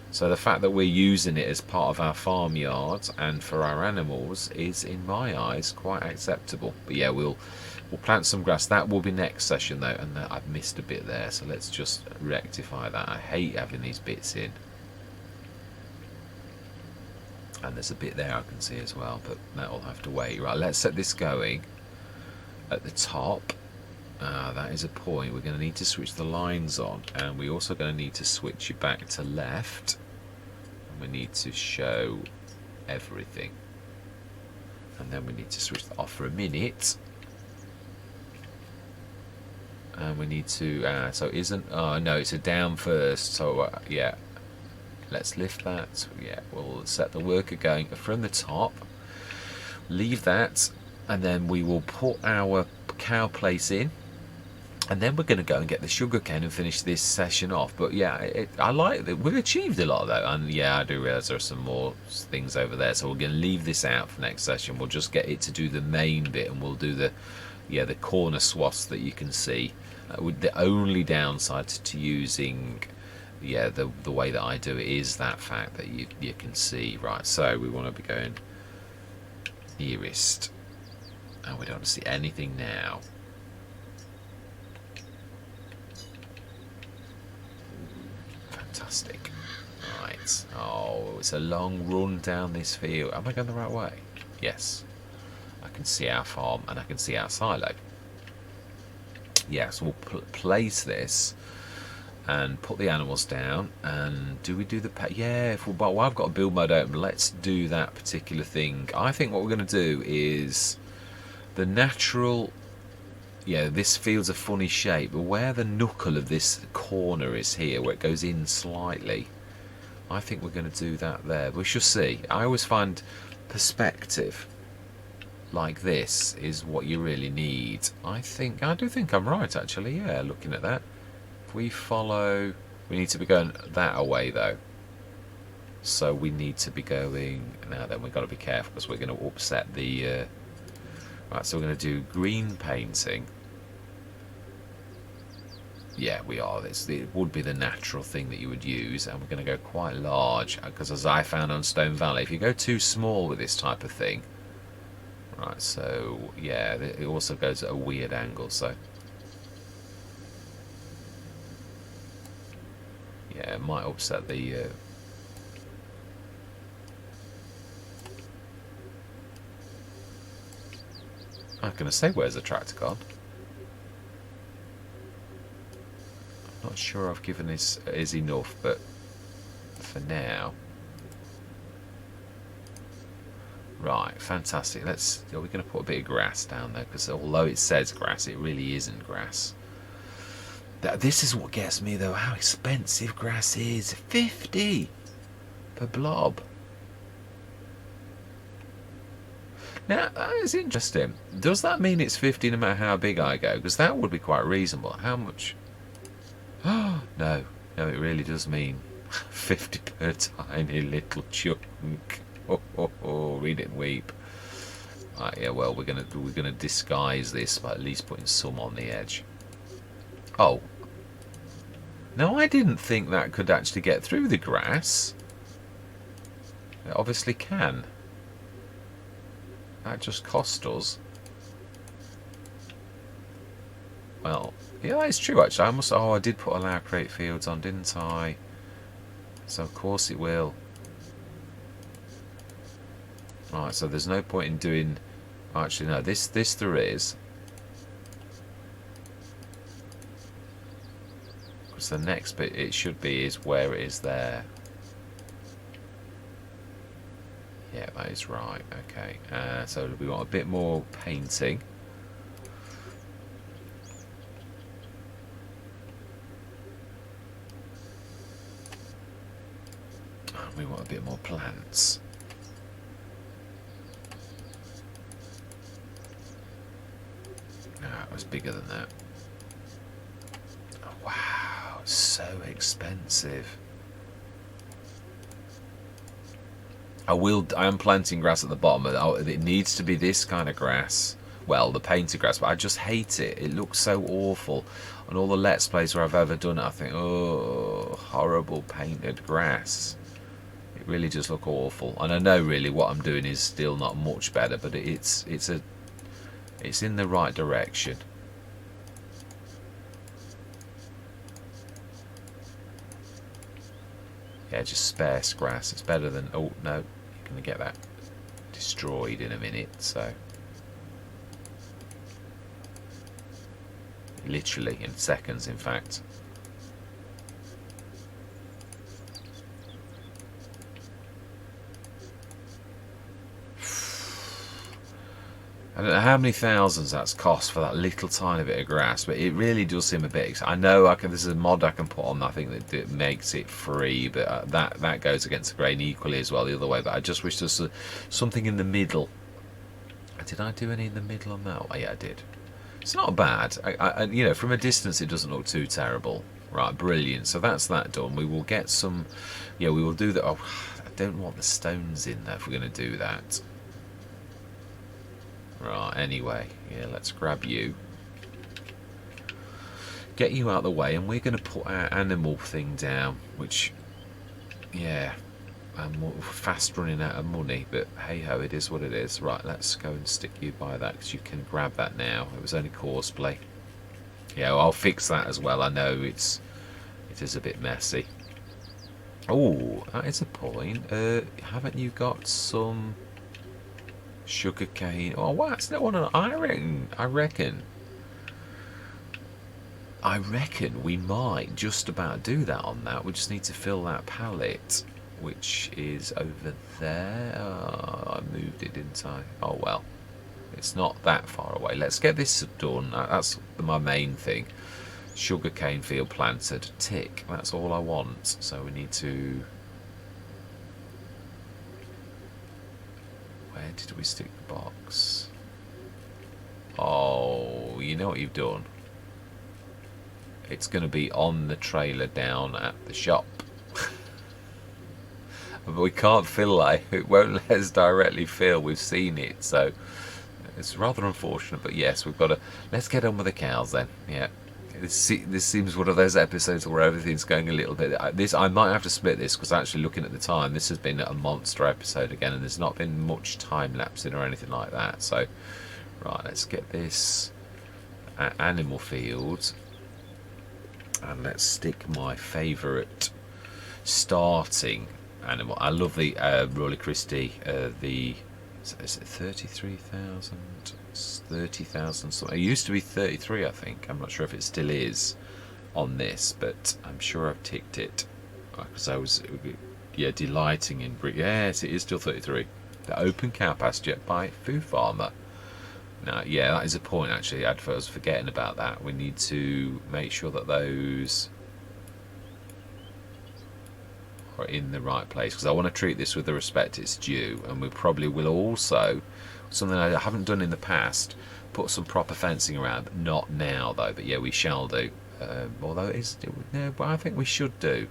So the fact that we're using it as part of our farmyard and for our animals is, in my eyes, quite acceptable. But yeah, we'll plant some grass. That will be next session though, and I've missed a bit there, so let's just rectify that. I hate having these bits in. And there's a bit there I can see as well, but that'll have to wait. Right, let's set this going at the top. That is a point. We're going to need to switch the lines on, and we're also going to need to switch it back to left, and we need to show everything, and then we need to switch that off for a minute, and we need to so isn't no, it's a down first, so yeah, Let's lift that. Yeah, we'll set the worker going from the top. Leave that, and then we will put our cow place in. And then we're going to go and get the sugar cane and finish this session off. But yeah, I like that. We've achieved a lot though. And yeah, I do realise there are some more things over there. So we're going to leave this out for next session. We'll just get it to do the main bit, and we'll do the corner swaths that you can see. With the only downside to using the way that I do it is that fact that you can see. Right, so we want to be going nearest. And we don't see anything now. Fantastic. Right. Oh, it's a long run down this field. Am I going the right way? Yes. I can see our farm and I can see our silo. Yes, we'll place this and put the animals down. And do we do the pet? Yeah, well, I've got a build mode open. Let's do that particular thing. I think what we're going to do is the natural. Yeah, this field's a funny shape, but where the knuckle of this corner is here, where it goes in slightly, I think we're going to do that there. We shall see. I always find perspective like this is what you really need. I do think I'm right, actually. Yeah, looking at that. If we follow, we need to be going that way though. So we need to be going now. Then we've got to be careful because we're going to upset the. Right, so we're going to do green painting. Yeah, we are. It would be the natural thing that you would use, and we're going to go quite large because, as I found on Stone Valley, if you go too small with this type of thing, right? So yeah, it also goes at a weird angle. So yeah, it might upset the. I'm going to say, where's the tractor gone? I'm not sure I've given is enough, but for now. Right, fantastic. Are we going to put a bit of grass down there? Because although it says grass, it really isn't grass. This is what gets me though, how expensive grass is. 50 per blob. Now, that is interesting. Does that mean it's 50 no matter how big I go? Because that would be quite reasonable. How much? Oh, no, it really does mean 50 per tiny little chunk. Read it and weep. Right, yeah, well, we're gonna disguise this by at least putting some on the edge. Oh. No, I didn't think that could actually get through the grass. It obviously can. That just cost us. Well, yeah, it's true actually. I did put allow create fields on, didn't I? So of course it will. Right, so there's no point in doing. Actually, no. This there is. Because the next bit it should be is where it is there. Yeah, that is right. Okay, so we want a bit more painting. And we want a bit more plants. No, it was bigger than that. Oh, wow, so expensive. I am planting grass at the bottom. It needs to be this kind of grass. Well, the painted grass, but I just hate it. It looks so awful. On all the Let's Plays where I've ever done it, I think, oh, horrible painted grass. It really does look awful. And I know really what I'm doing is still not much better, but it's in the right direction. Yeah, just sparse grass. It's better than... Oh, no. You're going to get that destroyed in a minute, so... Literally, in seconds, in fact. And don't know how many thousands that's cost for that little tiny bit of grass, but it really does seem a bit. I know this is a mod I can put on. I think that makes it free, but that goes against the grain equally as well the other way. But I just wish there's something in the middle. Did I do any in the middle on that? Oh, yeah, I did. It's not bad. You know, from a distance, it doesn't look too terrible. Right, brilliant. So that's that done. We will get some. Yeah, we will do that. Oh, I don't want the stones in there if we're going to do that. Right, anyway, yeah, let's grab you. Get you out of the way, and we're going to put our animal thing down, which, yeah, I'm fast running out of money, but hey-ho, it is what it is. Right, let's go and stick you by that, because you can grab that now. It was only cosplay. Yeah, well, I'll fix that as well. I know it is a bit messy. Oh, that is a point. Haven't you got some... sugar cane? Oh, wow, it's not one of... I reckon we might just about do that on that. We just need to fill that pallet, which is over there. Oh, I moved it, didn't I? Oh well, it's not that far away. Let's get this done. That's my main thing. Sugar cane field planted. Tick. That's all I want. So we need to... Where did we stick the box? Oh, you know what you've done? It's going to be on the trailer down at the shop. But we can't fill that. It won't let us directly fill. We've seen it, so it's rather unfortunate. But yes, we've got to... Let's get on with the cows then. Yeah. This seems one of those episodes where everything's going a little bit... I might have to split this, because actually looking at the time, this has been a monster episode again, and there's not been much time lapsing or anything like that. So, right, let's get this animal field, and let's stick my favourite starting animal. I love the Roller Christie, is it 33,000? 30,000 something. It used to be 33, I think. I'm not sure if it still is on this, but I'm sure I've ticked it because I was, yeah, delighting in. Yes, it is still 33. The open cow pasture by Food Farmer. Now, yeah, that is a point actually. I was forgetting about that. We need to make sure that those are in the right place, because I want to treat this with the respect it's due, and we probably will also, something I haven't done in the past, put some proper fencing around. Not now though, but yeah, we shall do. Although no, but I think we should do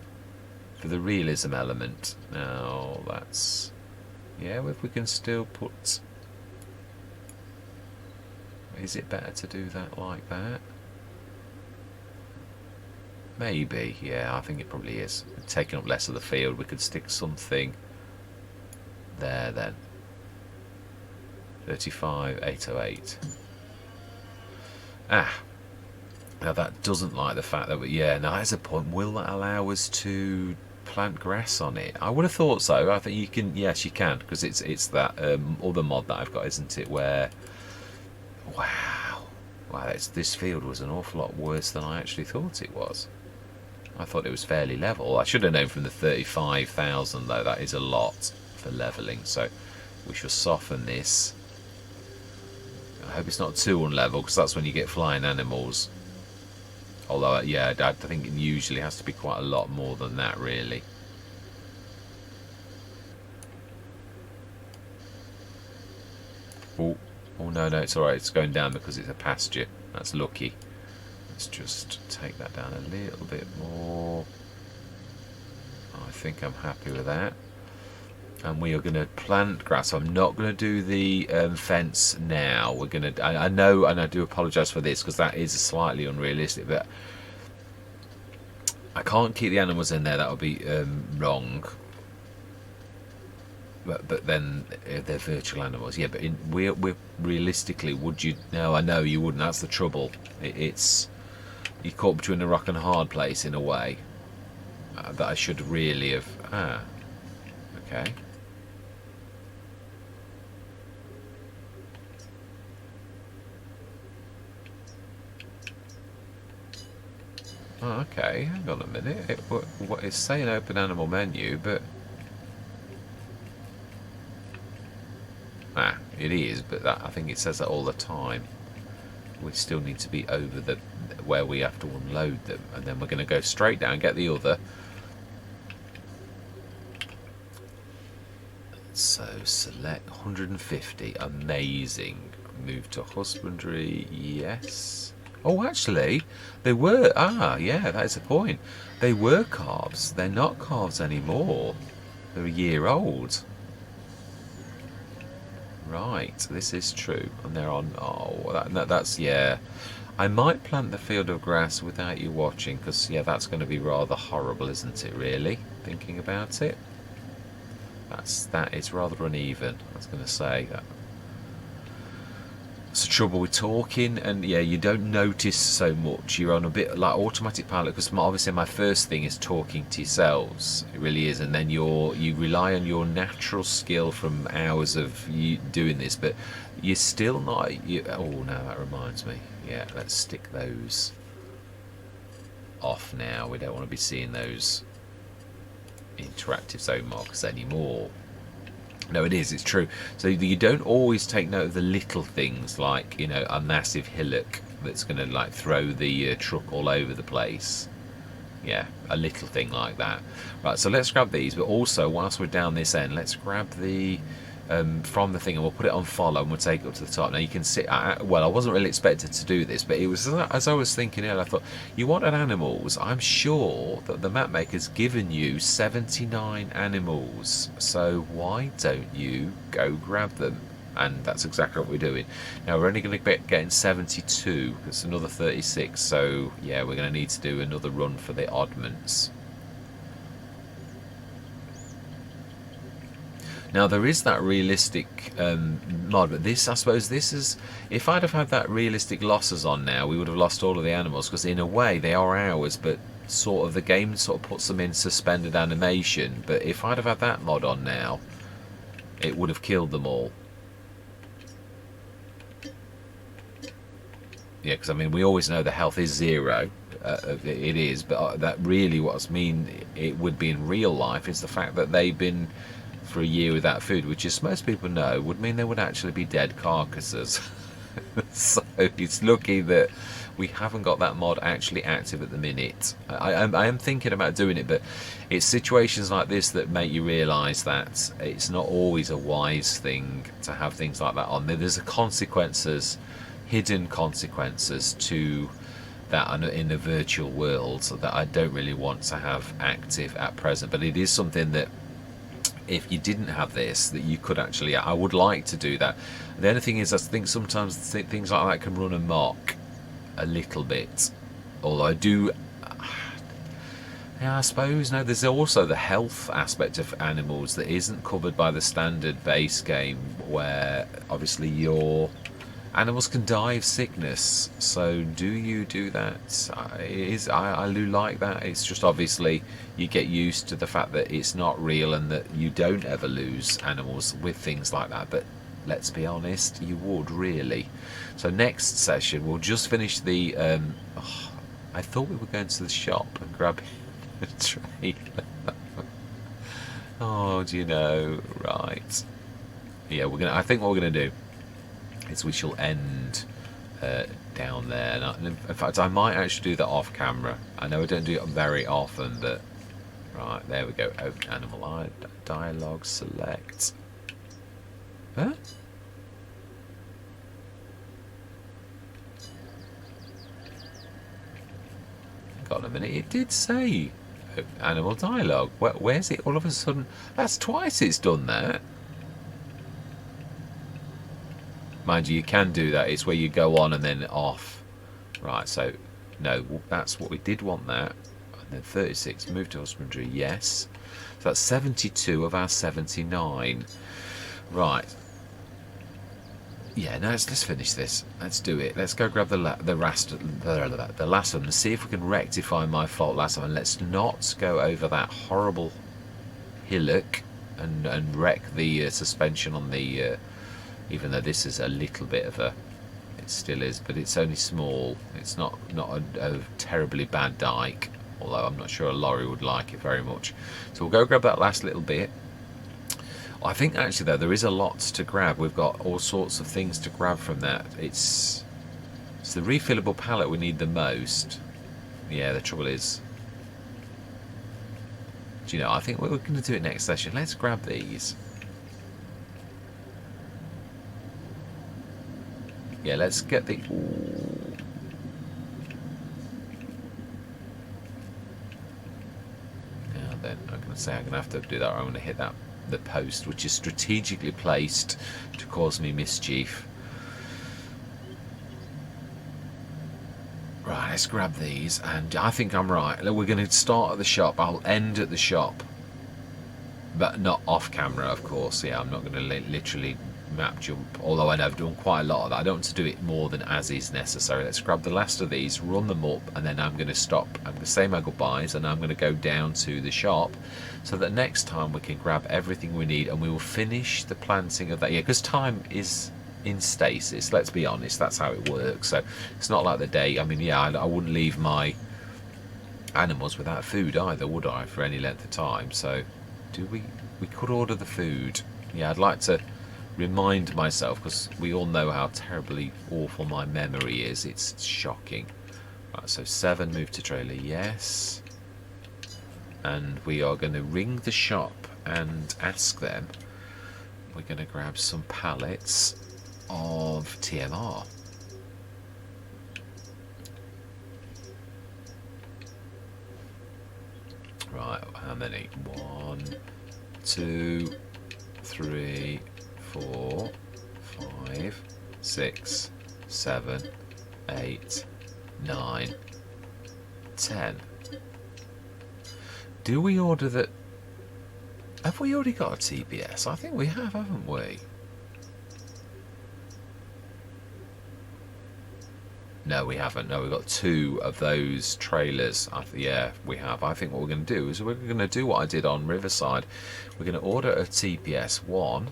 for the realism element. Now that's, yeah, if we can still put, is it better to do that like that? Maybe, yeah, I think it probably is. Taking up less of the field, we could stick something there then. 35,808. Ah, now that doesn't like the fact that yeah, now that's a point. Will that allow us to plant grass on it? I would have thought so. I think you can. Yes, you can, because it's that other mod that I've got, isn't it? Where, wow, this field was an awful lot worse than I actually thought it was. I thought it was fairly level. I should have known from the 35,000 though. That is a lot for leveling. So we shall soften this. I hope it's not too unlevel, because that's when you get flying animals. Although, yeah, I think it usually has to be quite a lot more than that, really. Oh, no, it's alright. It's going down because it's a pasture. That's lucky. Let's just take that down a little bit more. I think I'm happy with that. And we are going to plant grass. I'm not going to do the fence now. We're going to. I know, and I do apologise for this, because that is slightly unrealistic. But I can't keep the animals in there. That would be wrong. But then they're virtual animals. Yeah, but we're realistically, would you? No, I know you wouldn't. That's the trouble. It's you're caught between a rock and a hard place in a way. That I should really have. Okay. Oh, okay, hang on a minute. It's saying open animal menu, but it is, but that, I think it says that all the time. We still need to be over the where we have to unload them, and then we're going to go straight down, get the other. So select 150, amazing. Move to husbandry, yes. Oh, actually, they were, yeah, that is a point. They were calves, they're not calves anymore. They're a year old. Right, this is true. And they're on, that's, yeah. I might plant the field of grass without you watching, because, yeah, that's going to be rather horrible, isn't it, really? Thinking about it. That is rather uneven, I was going to say. That's the trouble with talking, and yeah, you don't notice so much. You're on a bit like automatic pilot, because obviously my first thing is talking to yourselves. It really is, and then you rely on your natural skill from hours of you doing this, but you're still not. Oh no, that reminds me. Yeah, let's stick those off now. We don't want to be seeing those interactive zone markers anymore. No, it's true. So you don't always take note of the little things, like, you know, a massive hillock that's going to like throw the truck all over the place. Yeah, a little thing like that. Right, so let's grab these, but also whilst we're down this end, let's grab the from the thing, and we'll put it on follow, and we'll take it up to the top. Now you can see, well, I wasn't really expected to do this, but it was as I was thinking earlier, I thought, you wanted animals. I'm sure that the map maker's given you 79 animals, so why don't you go grab them? And that's exactly what we're doing. Now we're only going to be getting 72, it's another 36, so yeah, we're going to need to do another run for the oddments. Now there is that realistic mod, but this, I suppose, this is, if I'd have had that realistic losses on now, we would have lost all of the animals, because in a way they are ours, but sort of the game sort of puts them in suspended animation. But if I'd have had that mod on now, it would have killed them all. Yeah, because I mean, we always know the health is 0. It is, but that really what's mean it would be in real life is the fact that they've been for a year without food, which, as most people know, would mean they would actually be dead carcasses. So it's lucky that we haven't got that mod actually active at the minute. I am thinking about doing it, but it's situations like this that make you realise that it's not always a wise thing to have things like that on. There's consequences, hidden consequences to that in the virtual world that I don't really want to have active at present. But it is something that, if you didn't have this, that you could actually, I would like to do that. The only thing is, I think sometimes things like that can run amok a little bit. Although I do, yeah, I suppose, no, there's also the health aspect of animals that isn't covered by the standard base game, where obviously your animals can die of sickness. So do you do that? I do like that. It's just obviously you get used to the fact that it's not real and that you don't ever lose animals with things like that. But let's be honest, you would really. So next session we'll just finish the I thought we were going to the shop and grabbing a trailer. Oh, do you know, right, yeah, I think what we're gonna do is we shall end down there. And in fact, I might actually do that off camera. I know I don't do it very often, but right, there we go. Open animal dialogue, select. Huh? Hang on a minute, it did say animal dialogue. Where's it all of a sudden? That's twice it's done that. Mind you, you can do that. It's where you go on and then off. Right, so, no, that's what we did want that. And then 36, move to husbandry, yes. So that's 72 of our 79. Right. Yeah, no, let's finish this. Let's do it. Let's go grab the last one and see if we can rectify my fault last time. And let's not go over that horrible hillock and wreck the suspension on the... even though this is a little bit of a, it still is, but it's only small. It's not a terribly bad dike, although I'm not sure a lorry would like it very much. So we'll go grab that last little bit. I think actually though there is a lot to grab. We've got all sorts of things to grab from that. It's the refillable pallet we need the most. Yeah, the trouble is, do you know, I think we're going to do it next session. Let's grab these. Yeah, let's get the... Ooh. Now then, I'm going to say I'm going to have to do that, or I'm going to hit the post, which is strategically placed to cause me mischief. Right, let's grab these, and I think I'm right. We're going to start at the shop. I'll end at the shop, but not off camera, of course. Yeah, I'm not going to literally map jump, although I know I've done quite a lot of that. I don't want to do it more than as is necessary. Let's grab the last of these, run them up, and then I'm going to stop. I'm going to say my goodbyes, and I'm going to go down to the shop so that next time we can grab everything we need, and we will finish the planting of that. Yeah, because time is in stasis, let's be honest, that's how it works. So it's not like the day, I mean, yeah, I wouldn't leave my animals without food either, would I, for any length of time? So we could order the food. Yeah, I'd like to remind myself, because we all know how terribly awful my memory is. It's shocking. Right, so 7, move to trailer, yes. And we are going to ring the shop and ask them. We're going to grab some pallets of TMR. Right, how many? 1, 2, 3, 4, 5, 6, 7, 8, 9, 10. Do we order that? Have we already got a TPS? I think we have, haven't we? No, we haven't. No, we've got 2 of those trailers. Yeah, we have. I think what we're going to do is we're going to do what I did on Riverside. We're going to order a TPS 1.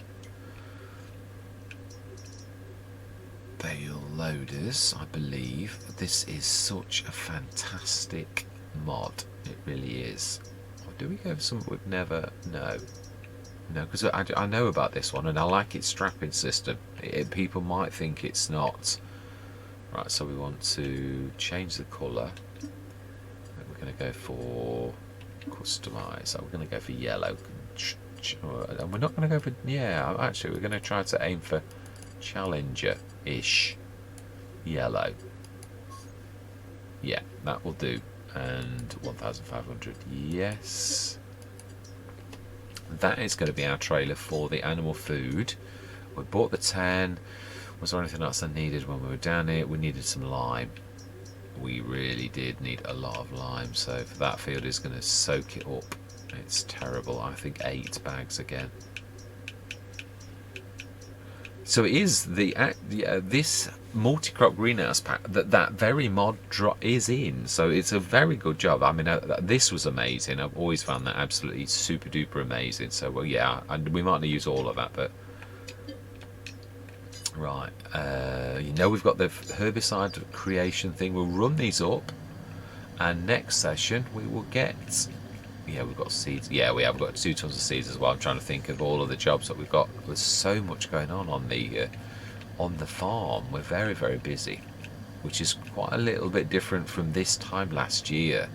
Bale loaders, I believe. This is such a fantastic mod. It really is. Or do we go for something we've never... No. No, because I know about this one, and I like its strapping system. People might think it's not... Right, so we want to change the colour. We're going to go for customise. So we're going to go for yellow. And we're not going to go for... Yeah, actually, we're going to try to aim for Challenger-ish yellow. Yeah, that will do. And 1,500, yes. That is going to be our trailer for the animal food. We bought the 10. Was there anything else I needed when we were down here? We needed some lime. We really did need a lot of lime, so for that field is going to soak it up. It's terrible. I think 8 bags again. So it is this multi-crop greenhouse pack that very mod is in. So it's a very good job. I mean, this was amazing. I've always found that absolutely super duper amazing. So well, yeah, and we might not use all of that, but. Right, you know, we've got the herbicide creation thing. We'll run these up, and next session we will get... Yeah, we've got seeds. Yeah, we have got 2 tons of seeds as well. I'm trying to think of all of the jobs that we've got. There's so much going on the farm. We're very, very busy, which is quite a little bit different from this time last year,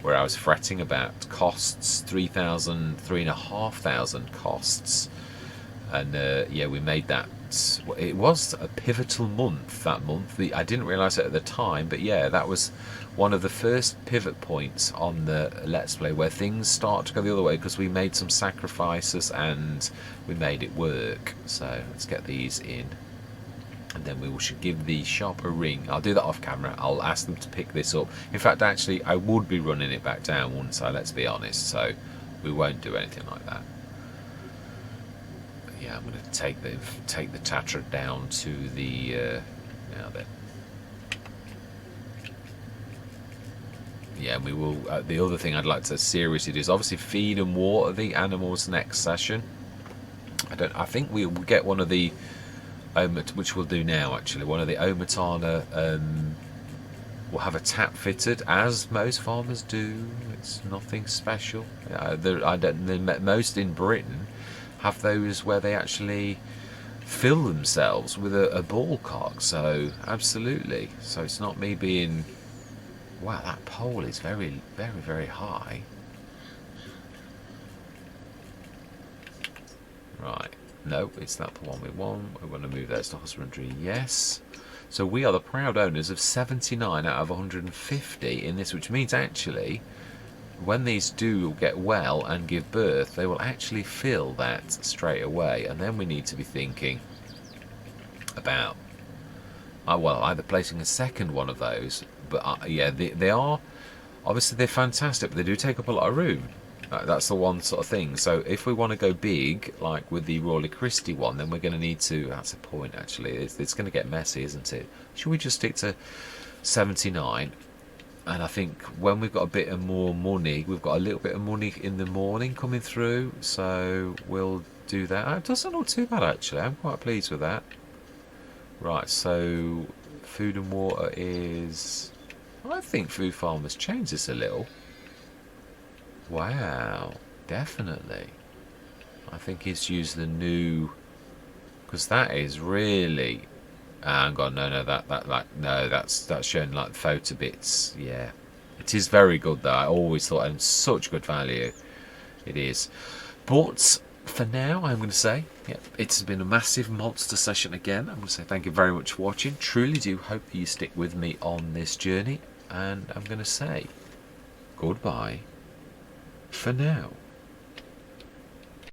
where I was fretting about costs, 3,500 costs, and yeah, we made that. It was a pivotal month that month. I didn't realise it at the time, but yeah, that was one of the first pivot points on the Let's Play where things start to go the other way, because we made some sacrifices and we made it work. So let's get these in, and then we should give the shop a ring. I'll do that off camera. I'll ask them to pick this up. In fact, actually, I would be running it back down, wouldn't I? Let's be honest. So we won't do anything like that. Yeah, I'm going to take the Tatra down to the now then. Yeah, and we will. The other thing I'd like to seriously do is obviously feed and water the animals next session. I think we will get one of the which we'll do now actually. One of the Omatana will have a tap fitted, as most farmers do. It's nothing special. Most in Britain have those where they actually fill themselves with a ball cock. So absolutely. So it's not me being, wow, that pole is very, very, very high. Right. No, it's not the one we want. We want to move those to husbandry. Yes. So we are the proud owners of 79 out of 150 in this, which means actually, when these do get well and give birth, they will actually fill that straight away. And then we need to be thinking about, well, either placing a second one of those. But yeah, they are, obviously they're fantastic, but they do take up a lot of room. That's the one sort of thing. So if we want to go big, like with the Royal Christie one, then we're going to need to, that's a point actually, it's going to get messy, isn't it? Should we just stick to 79? And I think when we've got a bit of more money, we've got a little bit of money in the morning coming through, so we'll do that. It doesn't look too bad actually, I'm quite pleased with that. Right, so food and water is, I think Food Farm has changed this a little. Wow, definitely. I think he's used the new, because that is really, hang on, no, that's showing like photo bits. Yeah, it is very good though. I always thought it had such good value. It is. But for now, I'm going to say, yeah, it's been a massive monster session again. I'm going to say thank you very much for watching. Truly do hope you stick with me on this journey. And I'm going to say goodbye for now.